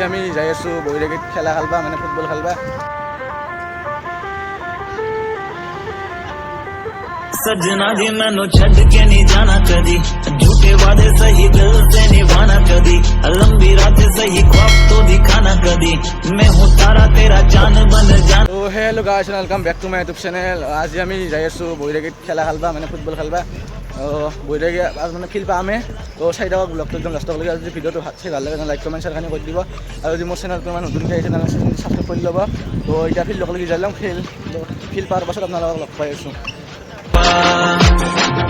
আমি যাই আছোঁ বৈৰাগীত খেলা খেলবা মানে ফুটবল খেলবা। सजना दी मैनू छड़ के नहीं जाना कदी, झूठे वादे सही दिल से निभाना कदी, लंबी रातें सही ख्वाब तो दिखाना कदी, मैं हूँ तारा तेरा चांद बन जाना। তো hello' guys welcome back to my YouTube channel. আজি আমি যাই আছোঁ বৈৰাগীত খেলা খেলবা মানে ফুটবল খেলবা। বৈৰাগী মানে ফিল্ড পামে। তো চাই থাকক ব্লগটো একদম লাষ্টলৈকে। যদি ভিডিঅ'টো চাই ভাল লাগে লাইক কমেণ্ট শ্বেয়াৰ কৰি দিব। আৰু যদি মোৰ চেনেলটো মানে নতুনকৈ আহিছে তেনেহ'লে ছাবস্ক্ৰাইব কৰি ল'ব। তো এতিয়া ফিল্ডলৈকে যাই ল'ম। ফিল্ড পোৱাৰ পাছত আপোনালোকক লগ পাই আছোঁ।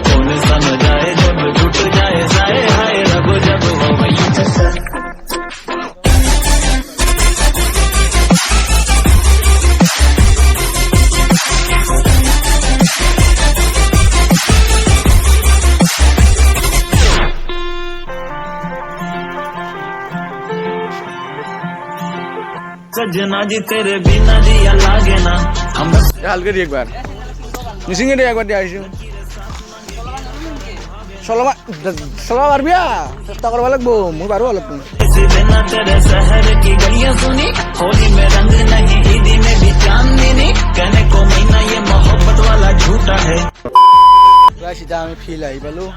कौन समझाए जब टूट जाए साए हाय रब जब हो वही सजना जी तेरे बिना जिया लागे ना हम হালকে দি একবাৰ মিচিঙে দি একবাৰ দি আহিছোঁ। চলাব পাৰবি চেষ্টা কৰিব লাগিব। মই পাৰোঁ অলপ। बिना तेरे शहर की गलियां सुनी, होली में रंग नहीं ईदी में भी चांदनी, कहने को महीना ये मोहब्बत वाला झूठा है। চিধা আমি ফিল্ড আহি পালোঁ।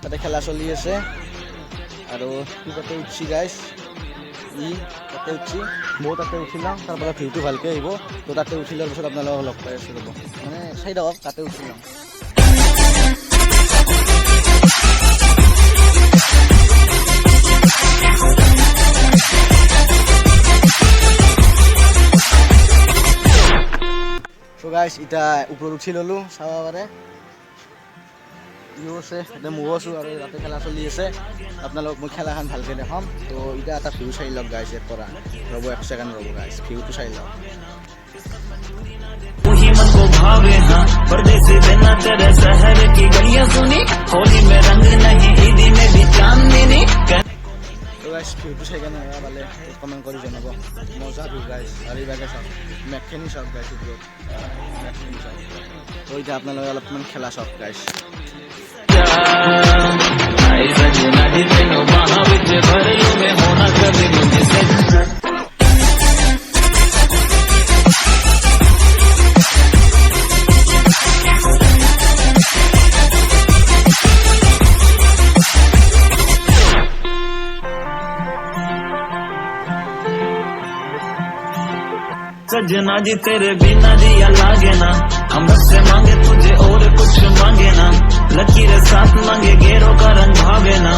তাতে খেলা চলি আছে আৰু তাতে উঠছি গাইছ তাতে উঠছি ময়ো তাতে উঠি লওঁ। তাৰপৰা ভিউটো ভালকৈ আহিব। তো তাতে উঠি লোৱাৰ পিছত আপোনালোকক লগ পাই আছোঁ ৰ'ব। মানে চাই থাকক তাতে উঠি লওঁ। চ' গাইছ এতিয়া ওপৰত উঠি ল'লোঁ। চাব পাৰে ইও আছে এতিয়া ময়ো আছোঁ আৰু তাতে খেলা চলি আছে। আপোনালোকক মই খেলাখন ভালকৈ দেখাম। তো এতিয়া এটা ভিউ চাই লওক গাইছ ইয়াৰ পৰা। ৰ'ব এক ছেকেণ্ড ৰ'ব গাইছ ভিউটো চাই লওক। वही मन को भावे हाँ परदेसी बिना तेरे शहर की गलियां सुनी, होली में रंग नहीं ईदी में भी चांदनी। তো গাইছ ভিউটো চাই কেনে পালে কমেণ্ট কৰি জনাব। মজা ভিউ গাইছ। আৰু এইভাগে চাওক মেকখিনি চাওক গাইছ। মেকখিনি চাওক। তো এতিয়া আপোনালোকে অলপমান খেলা চাওক গাইছ। सजना जी तेनों बाहां विच भर लूं मैं होना कभी मुझे सजना। सजना जी तेरे बिना जिया लागे ना, हम से मांगे तुझे और कुछ मांगे ना, लकीरें साथ मांगे गेरों का रंग भावे ना।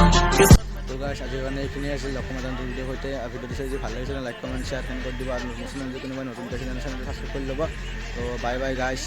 তো গাইছ আজিৰ কাৰণে এইখিনিয়ে আছিল অসমত ভিডিঅ'ৰ সৈতে। ভিডিঅ'টো চাই যদি ভাল লাগিছে লাইক কমেণ্ট শ্বেয়াৰ কৰি দিব। আৰু মোৰ চেনেল যদি কোনোবাই নতুন চেনেল ছাবস্ক্ৰাইব কৰি ল'ব। তো বাই বাই গাইছ।